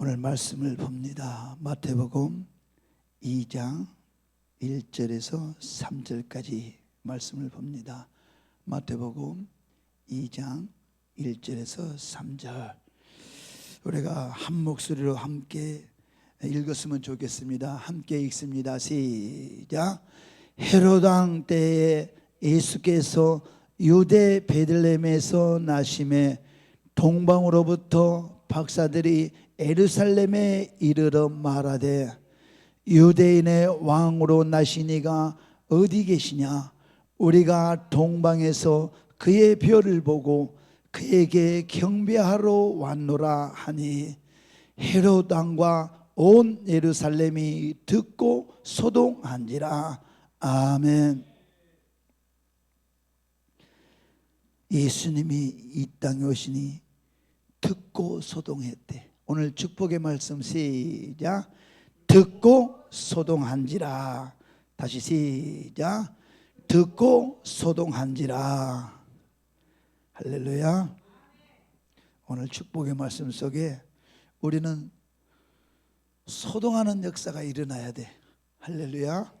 오늘 말씀을 봅니다. 마태복음 2장 1절에서 3절까지 말씀을 봅니다. 마태복음 2장 1절에서 3절 우리가 한 목소리로 함께 읽었으면 좋겠습니다. 함께 읽습니다. 시작. 헤롯 왕 때에 예수께서 유대 베들레헴에서 나심에 동방으로부터 박사들이 예루살렘에 이르러 말하되 유대인의 왕으로 나시니가 어디 계시냐? 우리가 동방에서 그의 별을 보고 그에게 경배하러 왔노라 하니 헤롯 왕과 온 예루살렘이 듣고 소동한지라. 아멘. 예수님이 이 땅에 오시니 듣고 소동했대. 오늘 축복의 말씀 시작. 듣고 소동한지라. 다시 시작. 듣고 소동한지라. 할렐루야. 오늘 축복의 말씀 속에 우리는 소동하는 역사가 일어나야 돼. 할렐루야.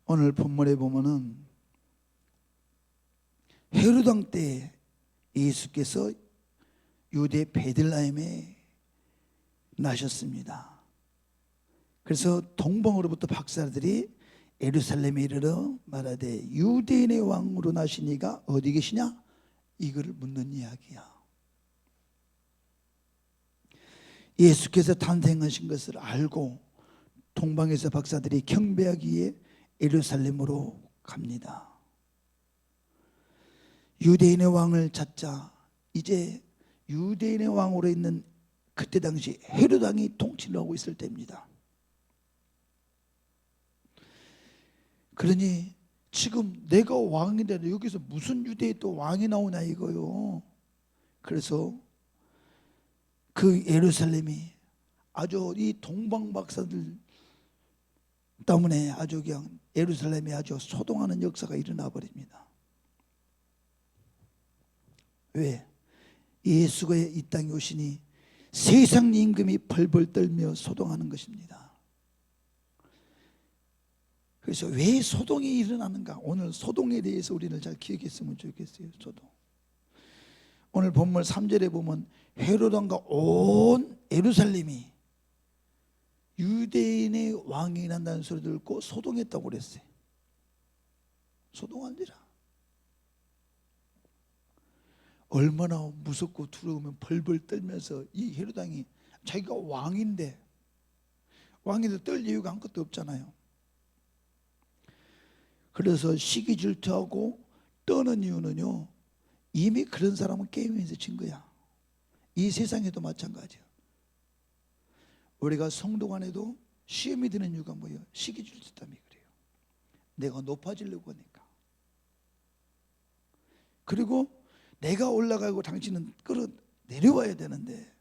오늘 본문에 보면은 헤롯 왕 때 예수께서 유대 베들레헴에 나셨습니다. 그래서 동방으로부터 박사들이 예루살렘에 이르러 말하되 유대인의 왕으로 나시니가 어디 계시냐? 이거를 묻는 이야기야. 예수께서 탄생하신 것을 알고 동방에서 박사들이 경배하기 위해 예루살렘으로 갑니다. 유대인의 왕을 찾자. 이제 유대인의 왕으로 있는 그때 당시 헤롯 왕이 통치를 하고 있을 때입니다. 그러니 지금 내가 왕인데 여기서 무슨 유대에 또 왕이 나오냐 이거요. 그래서 그 예루살렘이 아주 이 동방 박사들 때문에 아주 그냥 예루살렘이 아주 소동하는 역사가 일어나 버립니다. 왜? 예수가 이 땅에 오시니 세상 임금이 벌벌 떨며 소동하는 것입니다. 그래서 왜 소동이 일어나는가? 오늘 소동에 대해서 우리는 잘 기억했으면 좋겠어요. 소동. 오늘 본문 3절에 보면 헤롯 왕과 온 예루살렘이 유대인의 왕이 난다는 소리 듣고 소동했다고 그랬어요. 소동한지라. 얼마나 무섭고 두려우면 벌벌 떨면서 이 헤롯 왕이 자기가 왕인데 떨 이유가 아무것도 없잖아요. 그래서 시기 질투하고 떠는 이유는요, 이미 그런 사람은 게임에서 진 거야. 이 세상에도 마찬가지야. 우리가 성도 간에도 시험이 드는 이유가 뭐예요? 시기 질투 때문에 그래요. 내가 높아지려고 하니까. 그리고 내가 올라가고 당신은 끌어 내려와야 되는데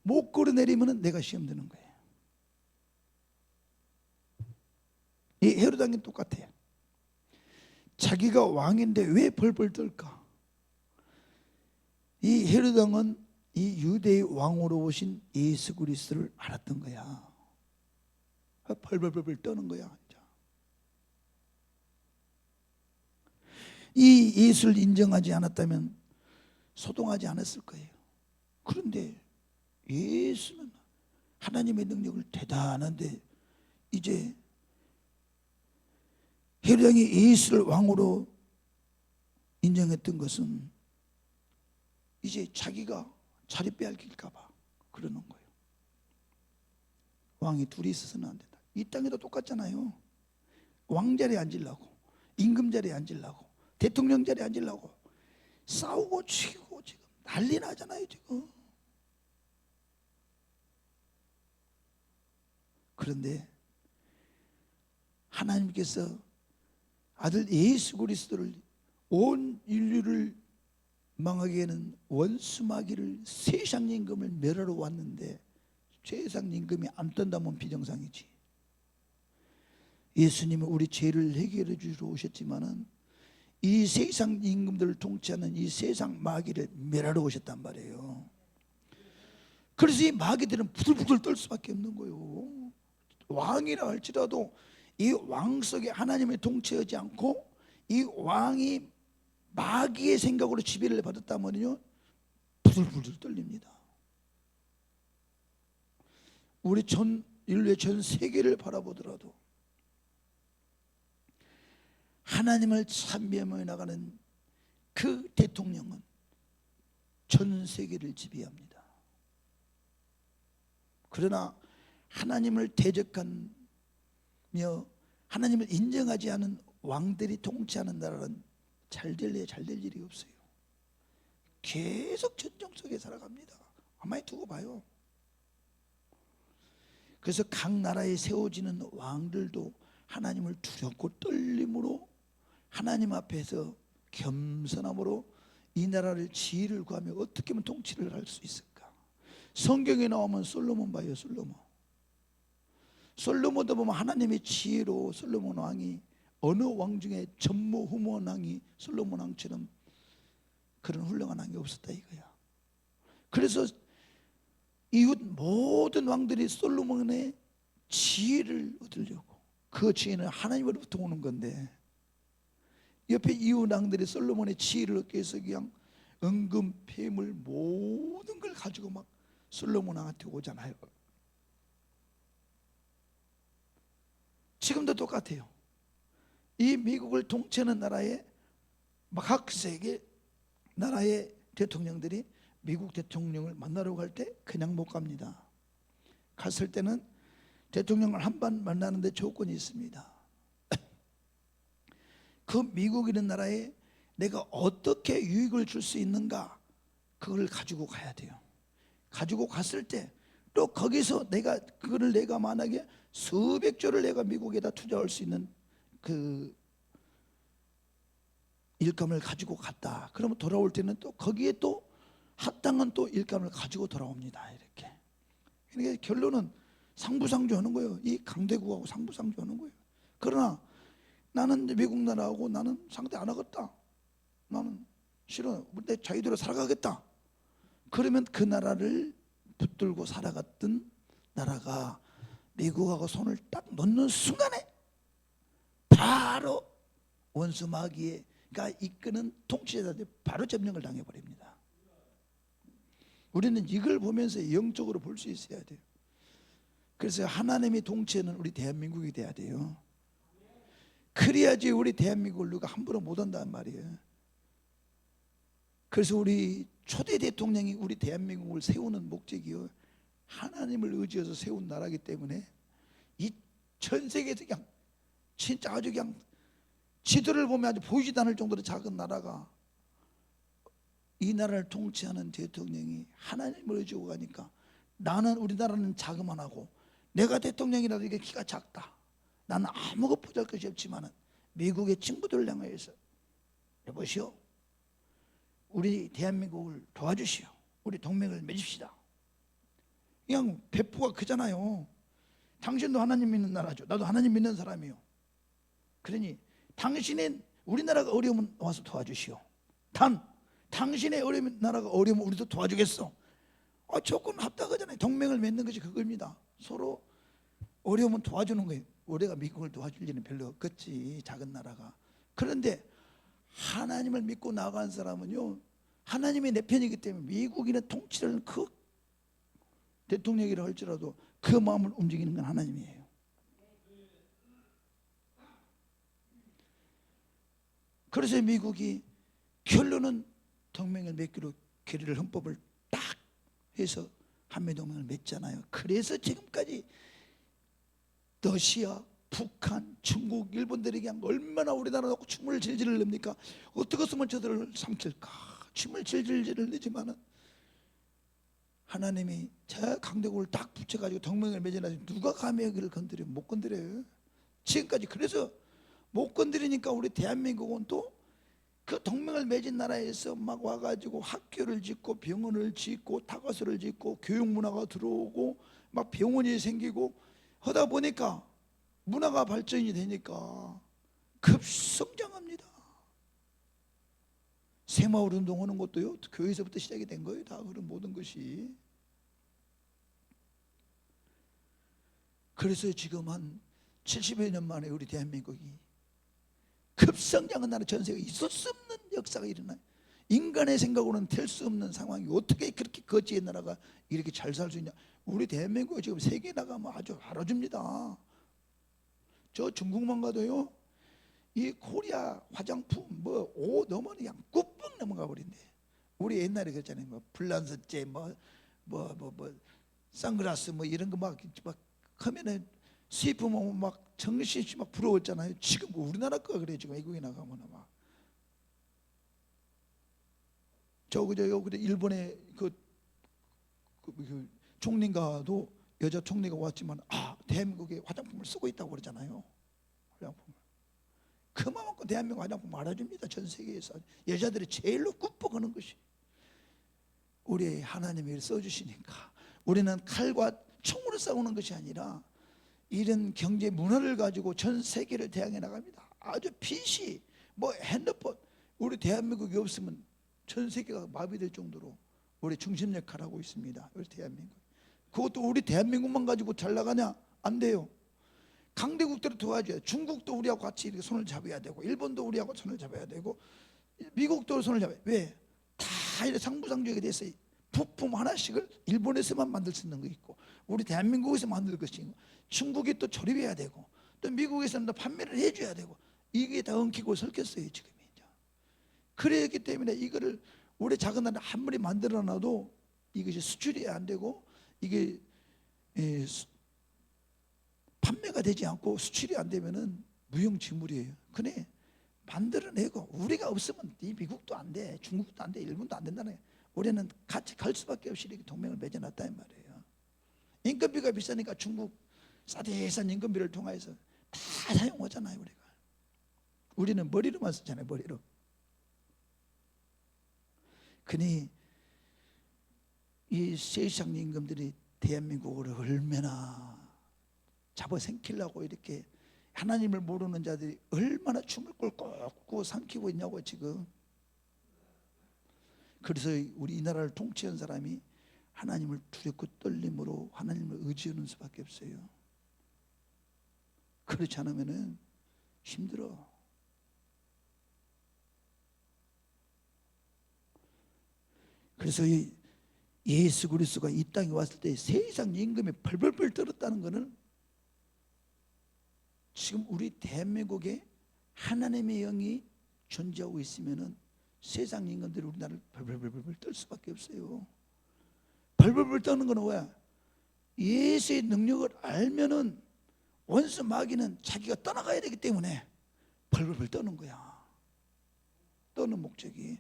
못 끌어 내리면 내가 시험 드는 거예요. 이 헤롯 왕이 똑같아요. 자기가 왕인데 왜 벌벌 떨까? 이 헤롯 왕은 이 유대의 왕으로 오신 예수 그리스도를 알았던 거야. 벌벌 떠는 거야. 이 예수를 인정하지 않았다면 소동하지 않았을 거예요. 그런데 예수는 하나님의 능력을 대단한데 이제 헤롯 왕이 예수를 왕으로 인정했던 것은 이제 자기가 자리 빼앗길까 봐 그러는 거예요. 왕이 둘이 있어서는 안 된다. 이 땅에도 똑같잖아요. 왕자리에 앉으려고, 임금 자리에 앉으려고, 대통령 자리에 앉으려고 싸우고 치고 지금 난리 나잖아요 지금. 그런데 하나님께서 아들 예수 그리스도를 온 인류를 망하게 하는 원수 마귀를 세상 임금을 멸하러 왔는데 세상 임금이 안 떤다면 비정상이지. 예수님은 우리 죄를 해결해 주시러 오셨지만은 이 세상 임금들을 통치하는 이 세상 마귀를 멸하러 오셨단 말이에요. 그래서 이 마귀들은 부들부들 떨 수밖에 없는 거예요. 왕이라 할지라도 이 왕 속에 하나님의 통치하지 않고 이 왕이 마귀의 생각으로 지배를 받았다면요 부들부들 떨립니다. 우리 전 인류의 전 세계를 바라보더라도 하나님을 찬미하며 나가는 그 대통령은 전 세계를 지배합니다. 그러나 하나님을 대적하며 하나님을 인정하지 않은 왕들이 통치하는 나라는 잘 될 일이 없어요. 계속 전쟁 속에 살아갑니다. 가만히 두고 봐요. 그래서 각 나라에 세워지는 왕들도 하나님을 두렵고 떨림으로 하나님 앞에서 겸손함으로 이 나라를 지혜를 구하며 어떻게 하면 통치를 할 수 있을까? 성경에 나오면 솔로몬 봐요. 솔로몬도 보면 하나님의 지혜로 솔로몬 왕이 어느 왕 중에 전무후무한 왕이 솔로몬 왕처럼 그런 훌륭한 왕이 없었다 이거야. 그래서 이웃 모든 왕들이 솔로몬의 지혜를 얻으려고, 그 지혜는 하나님으로부터 오는 건데 옆에 이웃 왕들이 솔로몬의 지혜를 얻기 위해서 그냥 은금, 폐물 모든 걸 가지고 막 솔로몬 왕한테 오잖아요. 지금도 똑같아요. 이 미국을 통치하는 나라의 각 세계 나라의 대통령들이 미국 대통령을 만나러 갈 때 그냥 못 갑니다. 갔을 때는 대통령을 한 번 만나는데 조건이 있습니다. 그 미국이라는 나라에 내가 어떻게 유익을 줄 수 있는가, 그걸 가지고 가야 돼요. 가지고 갔을 때 또 거기서 그거를 내가 만약에 수백조를 내가 미국에다 투자할 수 있는 그 일감을 가지고 갔다. 그러면 돌아올 때는 또 거기에 또 합당한 또 일감을 가지고 돌아옵니다. 이렇게. 그러니까 결론은 상부상조하는 거예요. 이 강대국하고 상부상조하는 거예요. 그러나 나는 미국 나라하고 나는 상대 안 하겠다. 나는 싫어. 내 자유대로 살아가겠다. 그러면 그 나라를 붙들고 살아갔던 나라가 미국하고 손을 딱 놓는 순간에 바로 원수 마귀가 이끄는 통치자들이 바로 점령을 당해버립니다. 우리는 이걸 보면서 영적으로 볼 수 있어야 돼요. 그래서 하나님의 통치는 우리 대한민국이 돼야 돼요. 그래야지 우리 대한민국을 누가 함부로 못 한단 말이에요. 그래서 우리 초대 대통령이 우리 대한민국을 세우는 목적이요, 하나님을 의지해서 세운 나라이기 때문에 이 전 세계에서 그냥 진짜 아주 그냥 지도를 보면 아주 보이지도 않을 정도로 작은 나라가 이 나라를 통치하는 대통령이 하나님을 의지하고 가니까, 나는 우리나라는 자그만하고 내가 대통령이라도 이게 키가 작다, 나는 아무것도 보잘 것이 없지만은 미국의 친구들을 향해서 여보시오, 우리 대한민국을 도와주시오, 우리 동맹을 맺읍시다. 그냥 배포가 크잖아요. 당신도 하나님 믿는 나라죠. 나도 하나님 믿는 사람이요. 그러니 당신의 우리나라가 어려우면 와서 도와주시오. 당신의 어려운 나라가 어려우면 우리도 도와주겠어. 조건 합당하잖아요. 동맹을 맺는 것이 그겁니다. 서로 어려우면 도와주는 거예요. 우리가 미국을 도와줄 일은 별로 없겠지, 작은 나라가. 그런데 하나님을 믿고 나간 사람은요, 하나님이 내 편이기 때문에 미국인의 통치를 그 대통령이라 할지라도 그 마음을 움직이는 건 하나님이에요. 그래서 미국이 결론은 동맹을 맺기로 결의를, 헌법을 딱 해서 한미동맹을 맺잖아요. 그래서 지금까지 러시아, 북한, 중국, 일본들이 그냥 얼마나 우리나라 놓고 춤을 질질 흘립니까? 어떻게 했으면 저들을 삼킬까? 춤을 질질 흘리지만은 하나님이 저 강대국을 딱 붙여가지고 동맹을 맺어놔서 누가 감히 여기를 건드려? 못 건드려요. 지금까지. 그래서 못 건드리니까 우리 대한민국은 또 그 동맹을 맺은 나라에서 막 와가지고 학교를 짓고 병원을 짓고 타가서를 짓고 교육 문화가 들어오고 막 병원이 생기고 하다 보니까 문화가 발전이 되니까 급성장합니다. 새마을 운동하는 것도요, 교회에서부터 시작이 된 거예요. 다 그런 모든 것이. 그래서 지금 한 70여 년 만에 우리 대한민국이 급성장한 나라, 전 세계에 있을 수 없는 역사가 일어나요. 인간의 생각으로는 될 수 없는 상황이 어떻게 그렇게 거지의 나라가 이렇게 잘 살 수 있냐. 우리 대한민국이 지금 세계에 나가면 아주 알아줍니다. 저 중국만 가도요, 이 코리아 화장품 뭐 옷 넘어는 그냥 꾹꾹 넘어가 버린대. 우리 옛날에 그랬잖아요. 뭐 불란서제 뭐 선글라스 뭐 이런 거 막 하면은 수입품 오면 막 정신없이 막 부러웠잖아요. 지금 우리나라 거가 그래. 지금 외국에 나가면 막 저 그저 일본의 그 총리가도 여자 총리가 왔지만 대한민국에 화장품을 쓰고 있다고 그러잖아요. 화장품을 그만큼 대한민국 화장품 알아줍니다. 전 세계에서 여자들이 제일로 굽어가는 것이 우리 하나님이 써주시니까 우리는 칼과 총으로 싸우는 것이 아니라 이런 경제 문화를 가지고 전 세계를 대항해 나갑니다. 아주 빛이 뭐 핸드폰 우리 대한민국이 없으면 전 세계가 마비될 정도로 우리 중심 역할을 하고 있습니다. 우리 대한민국. 그것도 우리 대한민국만 가지고 잘 나가냐? 안 돼요. 강대국들을 도와줘야. 중국도 우리하고 같이 이렇게 손을 잡아야 되고, 일본도 우리하고 손을 잡아야 되고, 미국도 손을 잡아야. 왜? 다 이렇게 상부상조하게 됐어요. 부품 하나씩을 일본에서만 만들 수 있는 거 있고, 우리 대한민국에서 만들 것이 있고, 중국이 또 조립해야 되고, 또 미국에서는 또 판매를 해줘야 되고, 이게 다 엉키고 설켰어요 지금. 그랬기 때문에 이거를 우리 작은 나라 아무리 만들어놔도 이것이 수출이 안 되고 이게 판매가 되지 않고 수출이 안 되면은 무용지물이에요. 근데 만들어내고 우리가 없으면 이 미국도 안 돼, 중국도 안 돼, 일본도 안 된다는 거예요. 우리는 같이 갈 수밖에 없이 이렇게 동맹을 맺어놨다는 말이에요. 인건비가 비싸니까 중국 싸대산 인건비를 통해서 다 사용하잖아요. 우리는 머리로만 쓰잖아요. 머리로. 그니 이 세상 임금들이 대한민국을 얼마나 잡아생기려고 이렇게 하나님을 모르는 자들이 얼마나 춤을 꼴꼴 삼키고 있냐고 지금. 그래서 우리 이 나라를 통치한 사람이 하나님을 두렵고 떨림으로 하나님을 의지하는 수밖에 없어요. 그렇지 않으면은 힘들어. 그래서 예수 그리스도가 이 땅에 왔을 때 세상 임금이 벌벌벌 떨었다는 것은 지금 우리 대한민국에 하나님의 영이 존재하고 있으면은 세상 임금들이 우리나라를 벌벌벌 떨 수밖에 없어요. 벌벌벌 떠는 건 뭐야? 예수의 능력을 알면은 원수 마귀는 자기가 떠나가야 되기 때문에 벌벌벌 떠는 거야. 떠는 목적이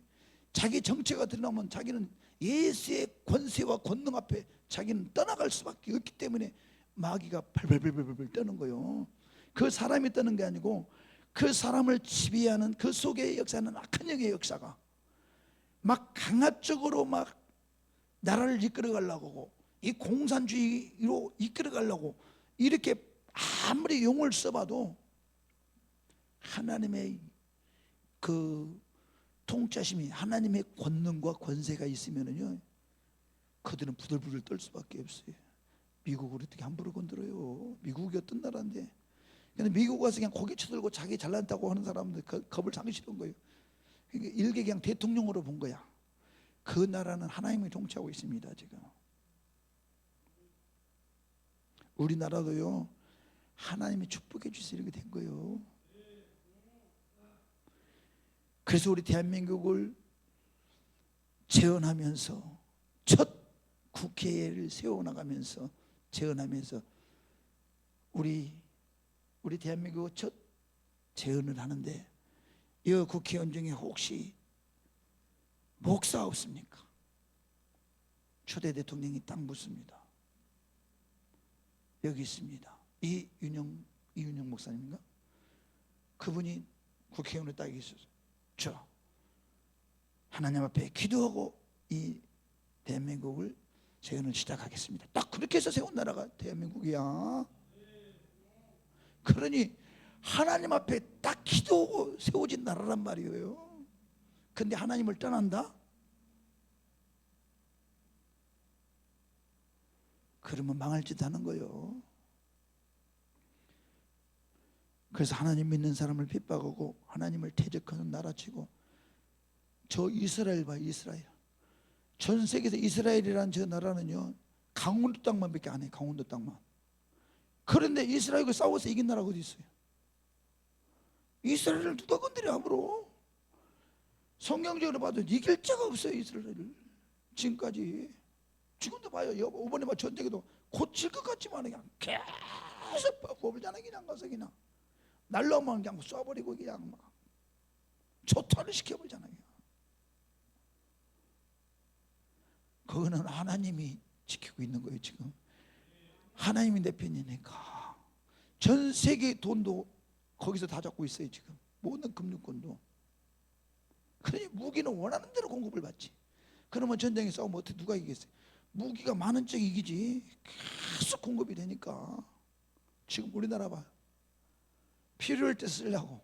자기 정체가 드러나면 자기는 예수의 권세와 권능 앞에 자기는 떠나갈 수밖에 없기 때문에 마귀가 벌벌벌벌 떠는 거예요. 그 사람이 떠는 게 아니고 그 사람을 지배하는 그 속에 역사는 악한 영의 역사가 막 강압적으로 막 나라를 이끌어 가려고 하고 이 공산주의로 이끌어 가려고 이렇게 아무리 용을 써봐도 하나님의 그 통치하심이 하나님의 권능과 권세가 있으면은요 그들은 부들부들 떨 수밖에 없어요. 미국을 어떻게 함부로 건드려요? 미국이 어떤 나라인데. 근데 미국 가서 그냥 고개 쳐들고 자기 잘났다고 하는 사람들 겁을 장이 싫은 거예요. 그러니까 일개 그냥 대통령으로 본 거야. 그 나라는 하나님이 통치하고 있습니다. 지금 우리나라도요 하나님이 축복해 주셔서 이렇게 된 거예요. 그래서 우리 대한민국을 재건하면서 첫 국회를 세워나가면서 재건하면서 우리 대한민국 첫 재건을 하는데 이 국회의원 중에 혹시 목사 없습니까? 초대 대통령이 딱 묻습니다. 여기 있습니다. 이윤영 목사님인가? 그분이 국회의원으로 딱 있어서 저 하나님 앞에 기도하고 이 대한민국을 재건을 시작하겠습니다. 딱 그렇게 해서 세운 나라가 대한민국이야. 그러니 하나님 앞에 딱 기도하고 세워진 나라란 말이에요. 근데 하나님을 떠난다? 그러면 망할 짓 하는 거예요. 그래서 하나님 믿는 사람을 핍박하고 하나님을 대적하는 나라치고, 저 이스라엘 봐, 이스라엘. 전 세계에서 이스라엘이라는 저 나라는요, 강원도 땅만밖에 안 해요. 강원도 땅만. 그런데 이스라엘과 싸워서 이긴 나라가 어디 있어요? 이스라엘을 누가 건드려 함으로? 성경적으로 봐도 이길 자가 없어요. 이스라엘을 지금까지. 지금도 봐요. 이번에 막 전쟁에도 고칠 것 같지만 그냥 계속 뽑을잖아. 그냥 가서 그냥 날라오면 그냥 쏴버리고 그냥 막 초토화를 시켜버리잖아요. 그거는 하나님이 지키고 있는 거예요. 지금 하나님이 내 편이니까. 전 세계 돈도 거기서 다 잡고 있어요. 지금 모든 금융권도. 그러니 무기는 원하는 대로 공급을 받지. 그러면 전쟁에 싸우면 어떻게 누가 이기겠어요? 무기가 많은 쪽이 이기지. 계속 공급이 되니까. 지금 우리나라 봐, 필요할 때 쓰려고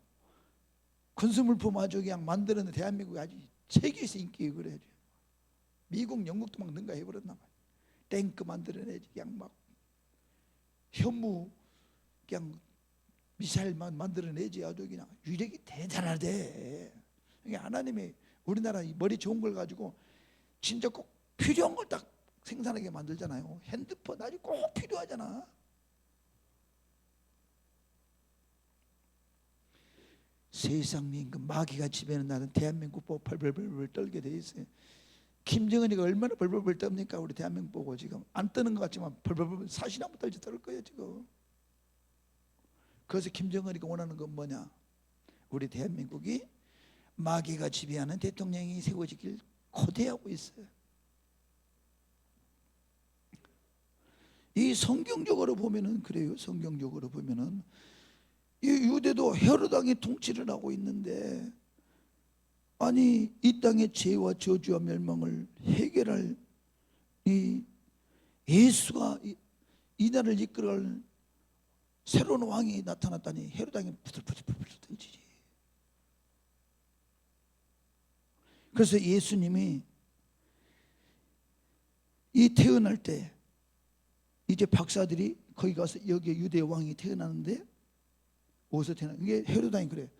군수물품 아주 그냥 만드는데 대한민국이 아주 세계에서 인기가 그래요. 미국, 영국도 막 능가해버렸나 봐요. 탱크 만들어내지. 그냥 막 현무 그냥 미사일만 만들어내지. 아주 그냥 위력이 대단하대. 이게 하나님이 우리나라 머리 좋은 걸 가지고 진짜 꼭 필요한 걸 딱 생산하게 만들잖아요. 핸드폰 아주 꼭 필요하잖아. 세상에 그 마귀가 지배하는 나는 대한민국 보고 벌벌벌 떨게 돼 있어요. 김정은이가 얼마나 벌벌벌 떱니까? 우리 대한민국 보고 지금 안 뜨는 것 같지만 벌벌벌 사시나무 떨지 떨 거예요 지금. 그래서 김정은이가 원하는 건 뭐냐? 우리 대한민국이 마귀가 지배하는 대통령이 세워지길 고대하고 있어요. 이 성경적으로 보면은 그래요. 성경적으로 보면은 이 유대도 헤롯 왕이 통치를 하고 있는데, 아니 이 땅의 죄와 저주와 멸망을 해결할 이 예수가 이 나라를 이끌어갈 새로운 왕이 나타났다니 헤롯 왕이 부들부들 떨지지. 그래서 예수님이 이 태어날 때 이제 박사들이 거기 가서 여기에 유대 왕이 태어나는데 어디서 태어나? 이게 헤롯 왕이 그래.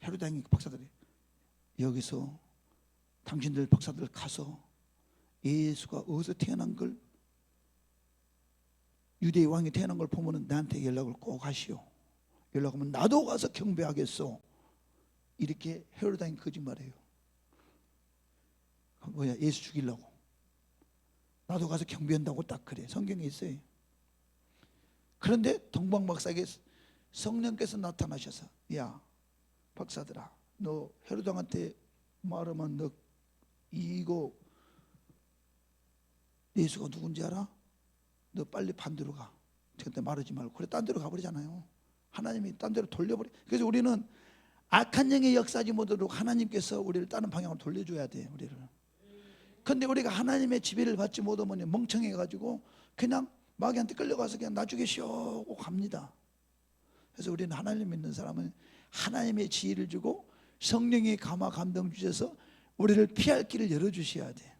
헤롯 왕이 박사들이 여기서 당신들 박사들 가서 예수가 어디서 태어난 걸, 유대의 왕이 태어난 걸 보면은 나한테 연락을 꼭 하시오. 연락하면 나도 가서 경배하겠소. 이렇게 헤롯 왕이 거짓말해요. 뭐야, 예수 죽이려고. 나도 가서 경배한다고 딱 그래. 성경에 있어요. 그런데 동방박사에게 성령께서 나타나셔서, 야 박사들아, 너 헤롯 왕한테 말하면 너 이거 예수가 누군지 알아? 너 빨리 반대로 가. 그때 말하지 말고. 그래, 딴 데로 가버리잖아요. 하나님이 딴 데로 돌려버려. 그래서 우리는 악한 영의 역사지 못하도록 하나님께서 우리를 다른 방향으로 돌려줘야 돼. 우리를. 근데 우리가 하나님의 지배를 받지 못하면 멍청해가지고 그냥 마귀한테 끌려가서 그냥 나 죽이시오 하고 갑니다. 그래서 우리는 하나님 믿는 사람은 하나님의 지혜를 주고 성령의 감화 감동 주셔서 우리를 피할 길을 열어주셔야 돼.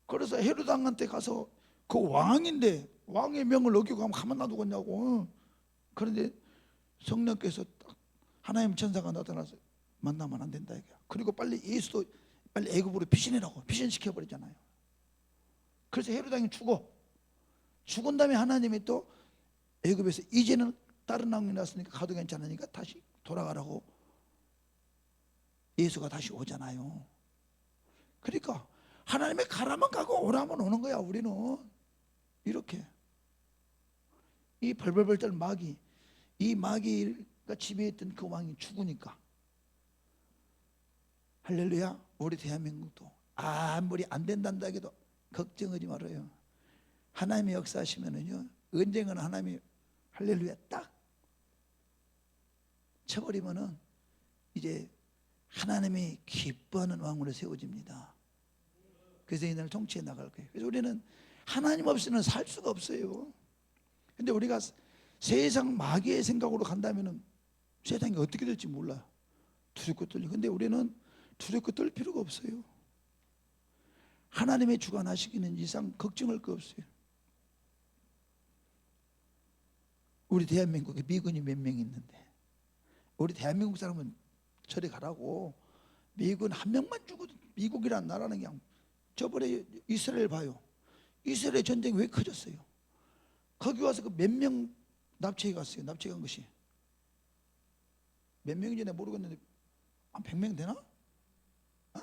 그래서 헤롯 왕한테 가서 그 왕인데 왕의 명을 어기고 가면 가만 놔두겠냐고. 그런데 성령께서 딱 하나님 천사가 나타나서 만나면 안 된다 이거야. 그리고 빨리 예수도 빨리 애굽으로 피신해라고 피신시켜 버리잖아요. 그래서 헤롯 왕이 죽은 다음에 하나님이 또 애굽에서 이제는 다른 왕이 났으니까 가도 괜찮으니까 다시 돌아가라고 예수가 다시 오잖아요. 그러니까 하나님의 가라면 가고 오라면 오는 거야. 우리는 이렇게 이 벌벌벌 떨 마귀, 이 마귀가 지배했던 그 왕이 죽으니까 할렐루야. 우리 대한민국도 아무리 안 된단다 해도 걱정하지 말아요. 하나님의 역사하시면은요, 언젠가는 하나님이 할렐루야 딱 쳐버리면은 이제 하나님이 기뻐하는 왕으로 세워집니다. 그래서 이날 통치해 나갈 거예요. 그래서 우리는 하나님 없이는 살 수가 없어요. 근데 우리가 세상 마귀의 생각으로 간다면은 세상이 어떻게 될지 몰라요. 두렵고 떨리고. 근데 우리는 두렵고 떨 필요가 없어요. 하나님의 주관하시기는 이상 걱정할 거 없어요. 우리 대한민국에 미군이 몇 명 있는데, 우리 대한민국 사람은 저리 가라고. 미군 한 명만 죽어도 미국이란 나라는 그냥, 저번에 이스라엘 봐요. 이스라엘 전쟁이 왜 커졌어요? 거기 와서 그 몇 명 납치해 갔어요. 납치해 간 것이 몇 명인지 내가 모르겠는데 한 100명 되나? 어?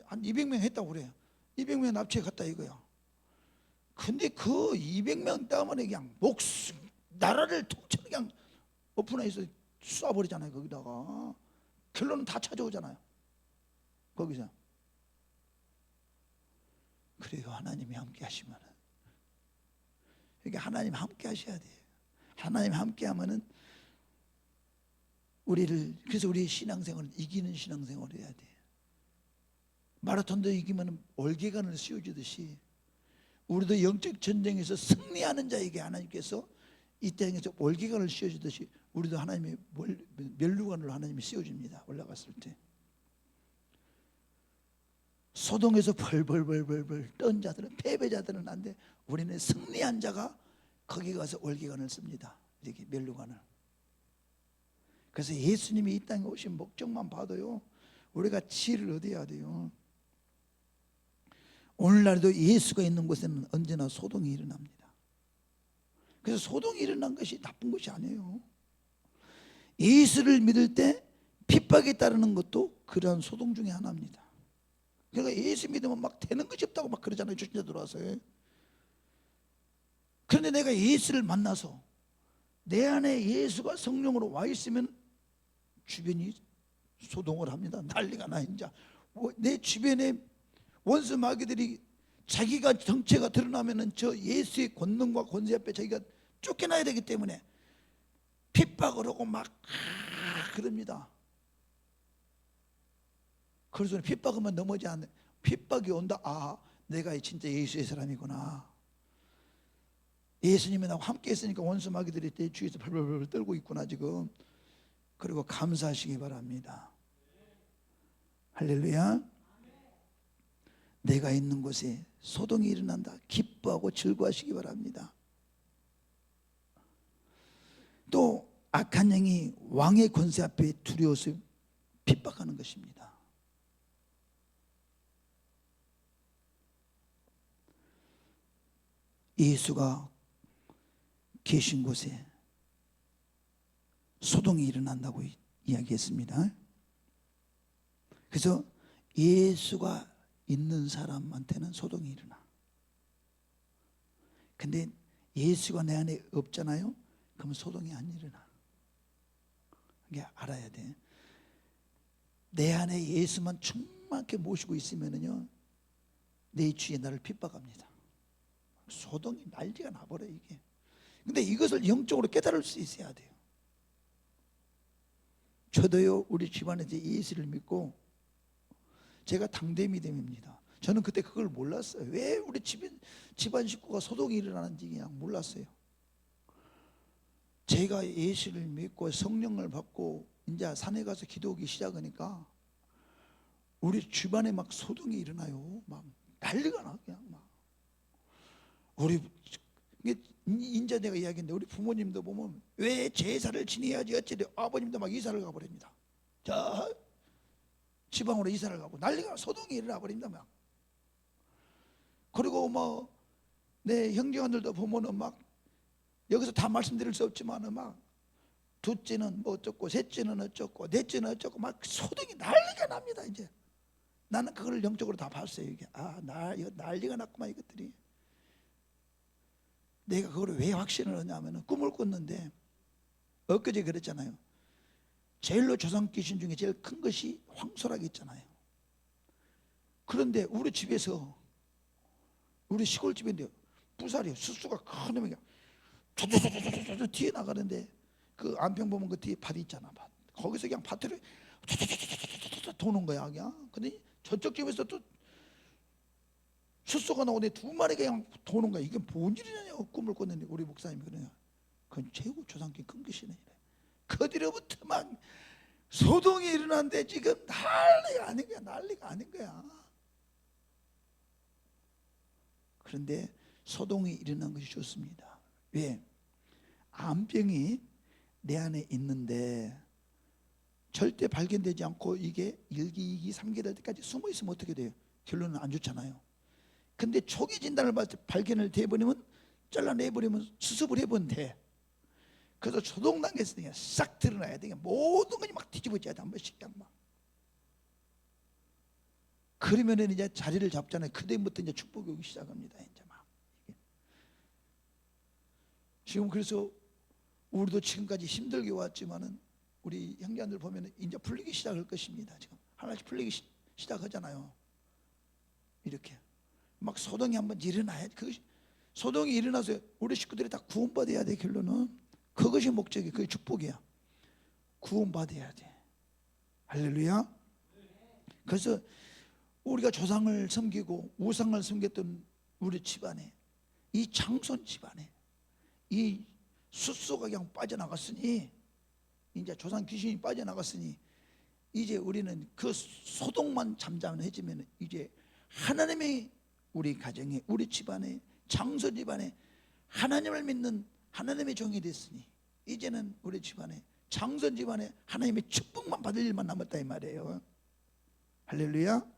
한 200명 했다고 그래요. 200명 납치해 갔다 이거야. 근데 그 200명 때문에 그냥 목숨, 나라를 통째로 그냥 오픈해서 쏴버리잖아요. 거기다가 결론은 다 찾아오잖아요. 거기서. 그래요. 하나님이 함께 하시면은, 그러니까 하나님 함께 하셔야 돼요. 하나님 함께 하면은 우리를, 그래서 우리의 신앙생활은 이기는 신앙생활을 해야 돼. 마라톤도 이기면 올개간을 씌워주듯이 우리도 영적 전쟁에서 승리하는 자에게 하나님께서 이 땅에서 올개간을 씌워주듯이 우리도 하나님의 멸류관을 하나님이 씌워줍니다. 올라갔을 때 소동에서 벌벌벌벌벌 떤 자들은, 패배자들은 안 돼. 우리는 승리한 자가 거기 가서 올개관을 씁니다. 이렇게 멸류관을. 그래서 예수님이 이 땅에 오신 목적만 봐도요, 우리가 지혜를 얻어야 돼요. 오늘날도 예수가 있는 곳에는 언제나 소동이 일어납니다. 그래서 소동이 일어난 것이 나쁜 것이 아니에요. 예수를 믿을 때 핍박에 따르는 것도 그러한 소동 중에 하나입니다. 그러니까 예수 믿으면 막 되는 것이 없다고 막 그러잖아요. 주신자 들어와서. 그런데 내가 예수를 만나서 내 안에 예수가 성령으로 와 있으면 주변이 소동을 합니다. 난리가 나. 이제 내 주변에 원수 마귀들이 자기가 정체가 드러나면은 저 예수의 권능과 권세 앞에 자기가 쫓겨나야 되기 때문에 핍박을 하고 막 그럽니다. 그래서 핍박하면 넘어지 않는, 핍박이 온다. 아, 내가 진짜 예수의 사람이구나. 예수님이 나와 함께 했으니까 원수 마귀들이 내 주위에서 벌벌벌 떨고 있구나 지금. 그리고 감사하시기 바랍니다. 할렐루야. 내가 있는 곳에 소동이 일어난다. 기뻐하고 즐거워하시기 바랍니다. 또 악한 영이 왕의 권세 앞에 두려워서 핍박하는 것입니다. 예수가 계신 곳에 소동이 일어난다고 이야기했습니다. 그래서 예수가 있는 사람한테는 소동이 일어나. 근데 예수가 내 안에 없잖아요. 그러면 소동이 안 일어나. 이게 알아야 돼. 내 안에 예수만 충만하게 모시고 있으면은요, 내 주위에 나를 핍박합니다. 소동이 난리가 나버려 이게. 근데 이것을 영적으로 깨달을 수 있어야 돼요. 저도요, 우리 집안에서 예수를 믿고 제가 당대 믿음입니다. 저는 그때 그걸 몰랐어요. 왜 우리 집안 식구가 소동이 일어나는지 그냥 몰랐어요. 제가 예수를 믿고 성령을 받고 이제 산에 가서 기도하기 시작하니까 우리 집안에 막 소동이 일어나요. 막 난리가 나. 그냥 막 우리 인자 내가 이야기했는데 우리 부모님도 보면 왜 제사를 지내야지 어찌래, 아버님도 막 이사를 가버립니다. 자, 지방으로 이사를 가고 난리가, 소동이 일어나 버립니다. 막. 그리고 뭐 내 형제원들도 보면은 막 여기서 다 말씀드릴 수 없지만은 막 둘째는 뭐 어쩌고, 셋째는 어쩌고, 넷째는 어쩌고 막 소동이 난리가 납니다. 이제 나는 그걸 영적으로 다 봤어요. 이게 이거 난리가 났구만 이것들이. 내가 그걸 왜 확신을 하냐면은 꿈을 꿨는데 엊그제 그랬잖아요. 제일로 조상 귀신 중에 제일 큰 것이 황소라기 있잖아요. 그런데 우리 집에서, 우리 시골집인데 부살이요. 수수가 큰 놈이 저 뒤에 나가는데 그 안평 보면 그 뒤에 밭 있잖아. 밭. 거기서 그냥 밭으로 도는 거야 그냥. 근데 저쪽 집에서 또 수소가 나오는데 두 마리가 그냥 도는 거야. 이게 뭔 일이냐고 꿈을 꿨는데 우리 목사님이 그러냐. 그건 최고 조상기 큰 것이네. 그 뒤로부터 막 소동이 일어났는데 지금 난리가 아닌 거야. 난리가 아닌 거야. 그런데 소동이 일어난 것이 좋습니다. 왜? 암병이 내 안에 있는데 절대 발견되지 않고 이게 1기, 2기, 3기 될 때까지 숨어 있으면 어떻게 돼요? 결론은 안 좋잖아요. 근데 초기 진단을 받을 때 발견을 돼버리면, 잘라내버리면, 수습을 해보면 돼. 그래서 초동 단계에서 그냥 싹 드러나야 돼. 모든 것이 막 뒤집어져야 돼. 한 번씩 그냥 막. 그러면은 이제 자리를 잡잖아요. 그때부터 이제 축복이 오기 시작합니다. 이제 막. 지금 그래서 우리도 지금까지 힘들게 왔지만은 우리 형제들 보면 이제 풀리기 시작할 것입니다. 지금 하나씩 풀리기 시작하잖아요. 이렇게 막 소동이 한번 일어나야 그 소동이 일어나서 우리 식구들이 다 구원받아야 돼. 결론은 그것이 목적이, 그게 축복이야. 구원받아야 돼. 할렐루야. 그래서 우리가 조상을 섬기고 우상을 섬겼던 우리 집안에, 이 장손 집안에 이 숫소가 그냥 빠져나갔으니, 이제 조상 귀신이 빠져나갔으니 이제 우리는 그 소동만 잠잠해지면 이제 하나님의 우리 가정에, 우리 집안에, 장손 집안에 하나님을 믿는 하나님의 종이 됐으니 이제는 우리 집안에, 장손 집안에 하나님의 축복만 받을 일만 남았다 이 말이에요. 할렐루야.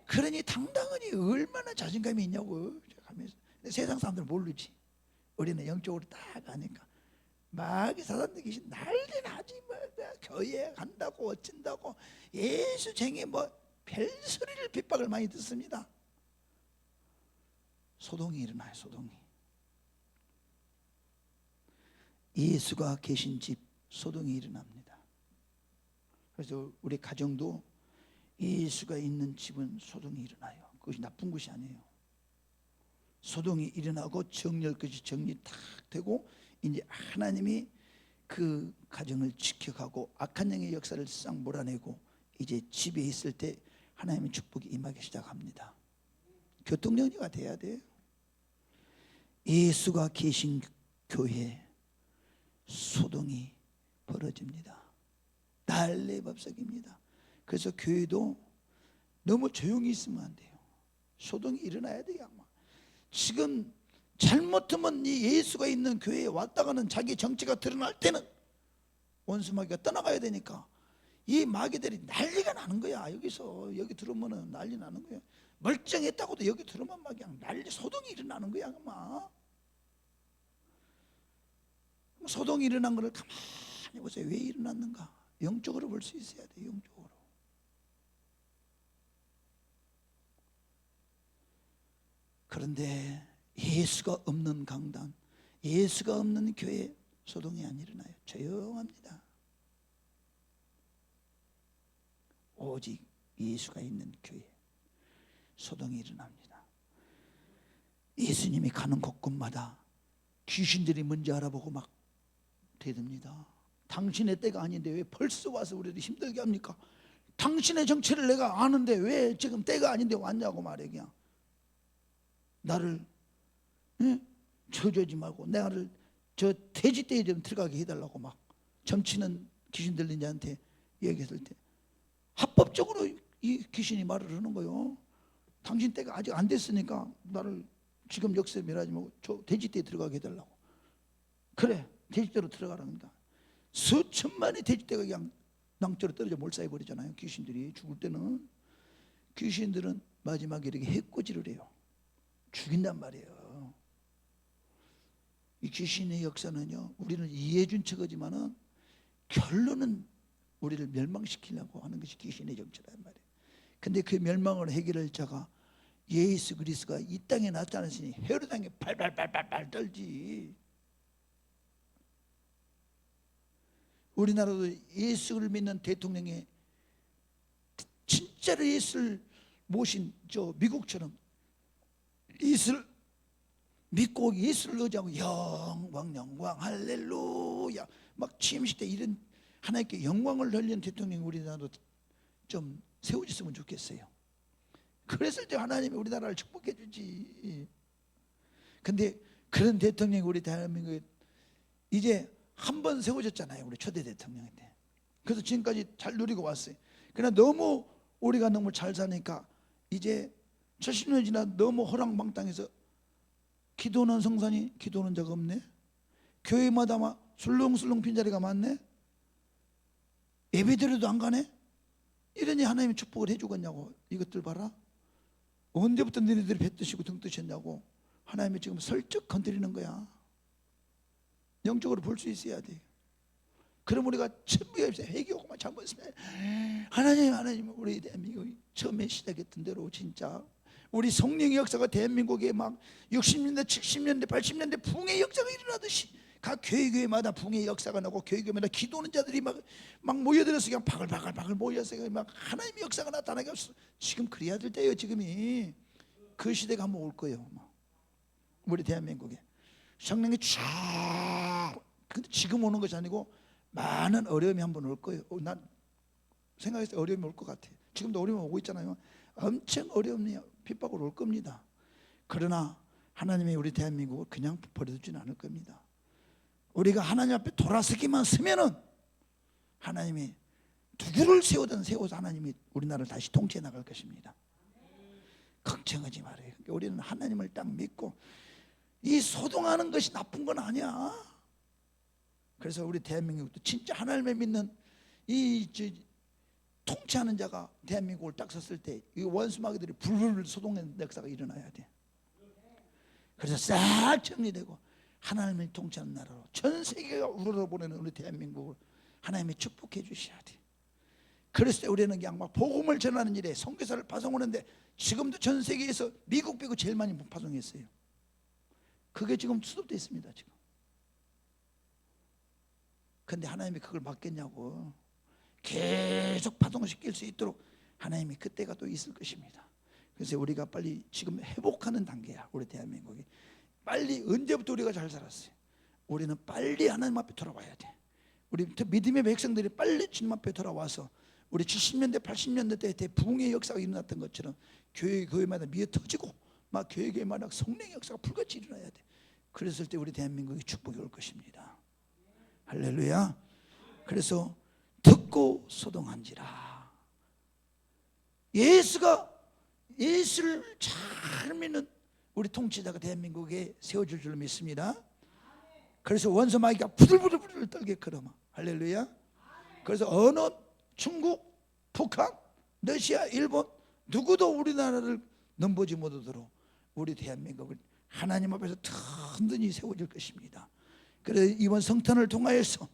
그러니 당당하니 얼마나 자신감이 있냐고 하면서. 세상 사람들은 모르지. 우리는 영적으로 딱 가니까 막 사단들 귀신 난리나 하지. 뭐 교회 간다고 어쩐다고 예수쟁이 뭐 별소리를 핍박을 많이 듣습니다. 소동이 일어나요. 소동이. 예수가 계신 집 소동이 일어납니다. 그래서 우리 가정도 예수가 있는 집은 소동이 일어나요. 그것이 나쁜 것이 아니에요. 소동이 일어나고 정렬까지 정리 탁 되고 이제 하나님이 그 가정을 지켜가고 악한 영의 역사를 싹 몰아내고 이제 집에 있을 때 하나님의 축복이 임하기 시작합니다. 교통정리가 돼야 돼요. 예수가 계신 교회 소동이 벌어집니다. 난리법석입니다. 그래서 교회도 너무 조용히 있으면 안 돼요. 소동이 일어나야 돼요. 지금 잘못하면 이 예수가 있는 교회에 왔다가는 자기 정체가 드러날 때는 원수마귀가 떠나가야 되니까 이 마귀들이 난리가 나는 거야. 여기서 여기 들어오면 난리 나는 거야. 멀쩡했다고도 여기 들어오면 막 그냥 난리, 소동이 일어나는 거야. 막 소동이 일어난 거를 가만히 보세요. 왜 일어났는가? 영적으로 볼 수 있어야 돼. 영적으로. 그런데 예수가 없는 강단, 예수가 없는 교회 소동이 안 일어나요. 조용합니다. 오직 예수가 있는 교회 소동이 일어납니다. 예수님이 가는 곳곳마다 귀신들이 뭔지 알아보고 막 대듭니다. 당신의 때가 아닌데 왜 벌써 와서 우리를 힘들게 합니까? 당신의 정체를 내가 아는데 왜 지금 때가 아닌데 왔냐고 말해. 그냥 나를 저주하지 말고 나를 저 돼지떼에 좀 들어가게 해달라고 막 점치는 귀신 들린 자한테 얘기했을 때 합법적으로 이 귀신이 말을 하는 거예요. 당신 때가 아직 안 됐으니까 나를 지금 역사에 멸하지 말고 저 돼지떼에 들어가게 해달라고. 그래, 돼지떼로 들어가라니까. 수천만의 돼지떼가 그냥 낭떠러 떨어져 몰살해버리잖아요. 귀신들이 죽을 때는. 귀신들은 마지막에 이렇게 해코지를 해요. 죽인단 말이에요. 이 귀신의 역사는요, 우리는 이해준 척하지만은 결론은 우리를 멸망시키려고 하는 것이 귀신의 정체란 말이에요. 근데 그 멸망을 해결할 자가 예수 그리스도가 이 땅에 나타나시니 헤롯 땅에 발발발발발 떨지. 우리나라도 예수를 믿는 대통령이 진짜로 예수를 모신 저 미국처럼 예수를 믿고 예수를 의지하고 영광 영광 할렐루야 막 취임식 때 이런 하나님께 영광을 돌리는 대통령이 우리나라도 좀 세워졌으면 좋겠어요. 그랬을 때 하나님이 우리나라를 축복해 주지. 근데 그런 대통령이 우리 대한민국에 이제 한 번 세워졌잖아요. 우리 초대 대통령인데. 그래서 지금까지 잘 누리고 왔어요. 그러나 너무 우리가 너무 잘 사니까 이제 70년 지나 너무 호랑방땅에서 기도는 성산이 기도는 자가 없네. 교회마다 막 술렁술렁 빈자리가 많네. 예배드려도 안 가네. 이러니 하나님이 축복을 해주겠냐고. 이것들 봐라. 언제부터 너희들이 배 뜨시고 등 뜨셨냐고. 하나님이 지금 슬쩍 건드리는 거야. 영적으로 볼 수 있어야 돼. 그럼 우리가 천부에 회개하고만 잘못했으면 하나님 우리 대한민국이 처음에 시작했던 대로 진짜 우리 성령의 역사가 대한민국에 막 60년대 70년대 80년대 붕의 역사가 일어나듯이 각 교회마다 붕의 역사가 나고 교회마다 기도하는 자들이 막 모여들어서 그냥 바글바글 모여서 막 하나님의 역사가 나타나게 없어. 지금 그래야 될 때예요. 지금이 그 시대가 한번 올 거예요. 우리 대한민국에 성령이 쫙. 근데 지금 오는 것이 아니고 많은 어려움이 한번 올 거예요. 난 생각했을 때 어려움이 올 것 같아. 지금도 어려움이 오고 있잖아요. 엄청 어려움이 핍박으로 올 겁니다. 그러나 하나님이 우리 대한민국을 그냥 버려두지는 않을 겁니다. 우리가 하나님 앞에 돌아서기만 서면은 하나님이 누구를 세우든 세워서 하나님이 우리나라를 다시 통치해 나갈 것입니다. 걱정하지 말아요. 우리는 하나님을 딱 믿고 이 소동하는 것이 나쁜 건 아니야. 그래서 우리 대한민국도 진짜 하나님을 믿는 이 통치하는 자가 대한민국을 딱 섰을 때 이 원수마귀들이 불불 소동하는 역사가 일어나야 돼. 그래서 싹 정리되고 하나님을 통치하는 나라로 전 세계가 우러러보내는 우리 대한민국을 하나님이 축복해 주셔야 돼. 그랬을 때 우리는 그냥 막 복음을 전하는 일에 선교사를 파송하는데 지금도 전 세계에서 미국 빼고 제일 많이 파송했어요. 그게 지금 수습되어 있습니다. 지금. 근데 하나님이 그걸 막겠냐고. 계속 파송시킬 수 있도록 하나님이 그때가 또 있을 것입니다. 그래서 우리가 빨리 지금 회복하는 단계야. 우리 대한민국이 빨리 언제부터 우리가 잘 살았어요. 우리는 빨리 하나님 앞에 돌아와야 돼. 우리 믿음의 백성들이 빨리 주님 앞에 돌아와서 우리 70년대 80년대 때 대부흥의 역사가 일어났던 것처럼 교회마다 미어 터지고 막 교회마다 성령의 역사가 불같이 일어나야 돼. 그랬을 때 우리 대한민국이 축복이 올 것입니다. 할렐루야. 그래서 듣고 소동한지라. 예수를 잘 믿는 우리 통치자가 대한민국에 세워질 줄 믿습니다. 그래서 원수마귀가 부들부들 떨게 걸어마. 할렐루야. 그래서 어느 중국, 북한, 러시아, 일본 누구도 우리나라를 넘보지 못하도록 우리 대한민국을 하나님 앞에서 든든히 세워질 것입니다. 그래서 이번 성탄을 통하여서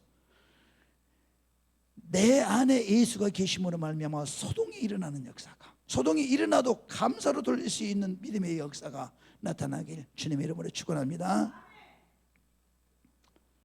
내 안에 예수가 계심으로 말미암아 소동이 일어나는 역사가, 소동이 일어나도 감사로 돌릴 수 있는 믿음의 역사가 나타나길 주님의 이름으로 축원합니다.